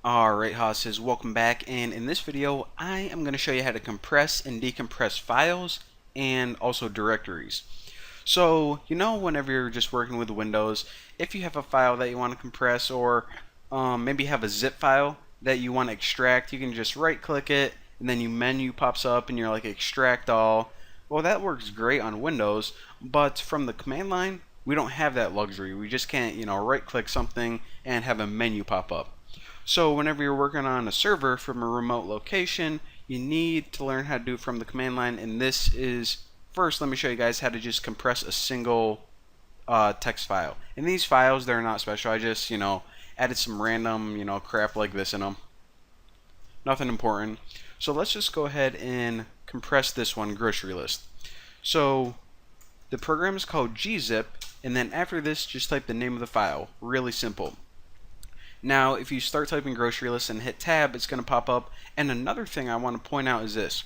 Alright, Hosses, welcome back, and in this video I am going to show you how to compress and decompress files and also directories. So, whenever you're just working with Windows, if you have a file that you want to compress or maybe have a zip file that you want to extract, you can just right click it and then your menu pops up and you're like extract all. Well, that works great on Windows, but from the command line, we don't have that luxury. We just can't, right click something and have a menu pop up. So whenever you're working on a server from a remote location, you need to learn how to do it from the command line. And this is, first let me show you guys how to just compress a single text file. And these files, they're not special. I just, added some random, crap like this in them. Nothing important. So let's just go ahead and compress this one, grocery list. So the program is called gzip, and then after this, just type the name of the file. Really simple. Now, if you start typing grocery list and hit tab, it's going to pop up. And another thing I want to point out is this.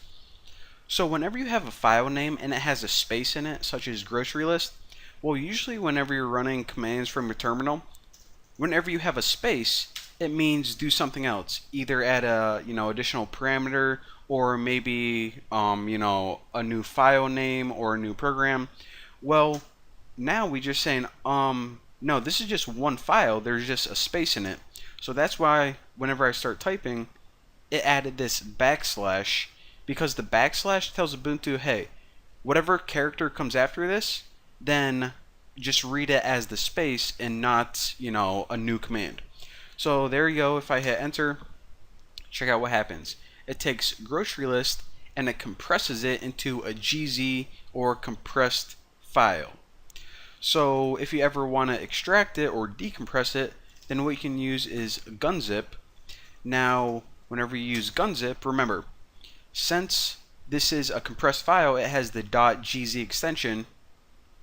So whenever you have a file name and it has a space in it, such as grocery list, well, usually whenever you're running commands from your terminal, whenever you have a space, it means do something else. Either add a, additional parameter, or maybe, a new file name or a new program. Well, now we just saying, no, this is just one file. There's just a space in it. So that's why whenever I start typing, it added this backslash, because the backslash tells Ubuntu, hey, whatever character comes after this, then just read it as the space and not, a new command. So there you go. If I hit enter, check out what happens. It takes grocery list and it compresses it into a GZ or compressed file. So if you ever want to extract it or decompress it, then what you can use is gunzip. Now, whenever you use gunzip, remember, since this is a compressed file, it has the .gz extension,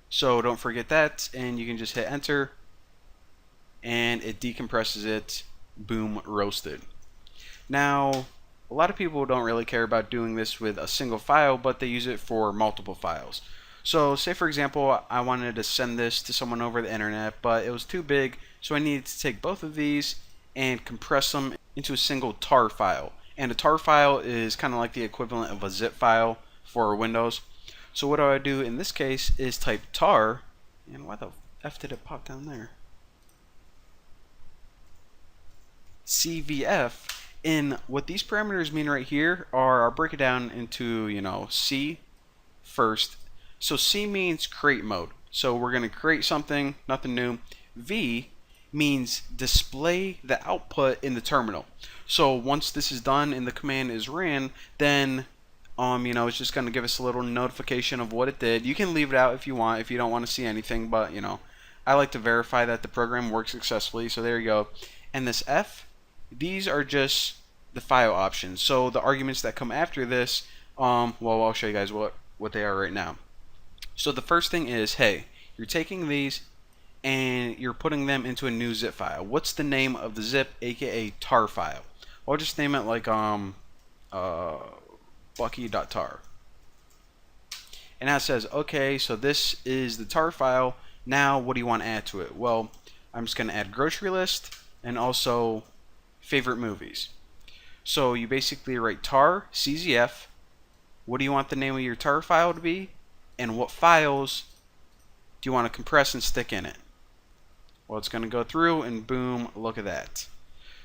so don't forget that, and you can just hit enter, and it decompresses it. Boom, roasted. Now, a lot of people don't really care about doing this with a single file, but they use it for multiple files. So say for example, I wanted to send this to someone over the internet, but it was too big, so I needed to take both of these and compress them into a single tar file. And a tar file is kind of like the equivalent of a zip file for Windows. So what I do in this case is type tar, and why the F did it pop down there? CVF. And what these parameters mean right here are, I'll break it down into, C first. So C means create mode. So we're going to create something, nothing new. V means display the output in the terminal. So once this is done and the command is ran, then it's just going to give us a little notification of what it did. You can leave it out if you want, if you don't want to see anything, but I like to verify that the program works successfully. So there you go. And this F, these are just the file options. So the arguments that come after this, well, I'll show you guys what they are right now. So the first thing is, hey, you're taking these and you're putting them into a new zip file. What's the name of the zip, aka tar file? I'll just name it like Bucky.tar. And now it says, okay, so this is the tar file. Now what do you want to add to it? Well, I'm just going to add grocery list and also favorite movies. So you basically write tar CZF. What do you want the name of your tar file to be? And what files do you want to compress and stick in it? Well, it's going to go through and boom, look at that.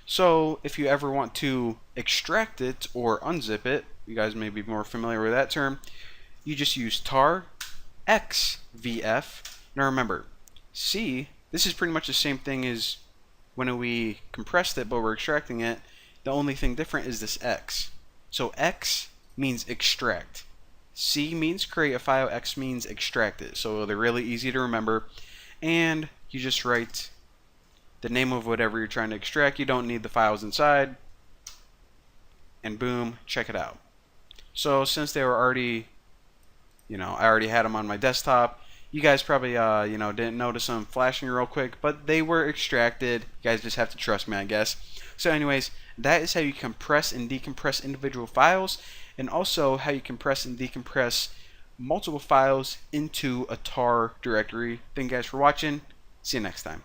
So if you ever want to extract it or unzip it, you guys may be more familiar with that term, you just use tar xvf. Now remember, C, this is pretty much the same thing as when we compressed it but we're extracting it. The only thing different is this X. So X means extract. C means create a file, X means extract it. So they're really easy to remember. And you just write the name of whatever you're trying to extract. You don't need the files inside. And boom, check it out. So since they were already, I already had them on my desktop, you guys probably, didn't notice them flashing real quick, but they were extracted. You guys just have to trust me, I guess. So anyways, that is how you compress and decompress individual files, and also how you compress and decompress multiple files into a tar directory. Thank you guys for watching. See you next time.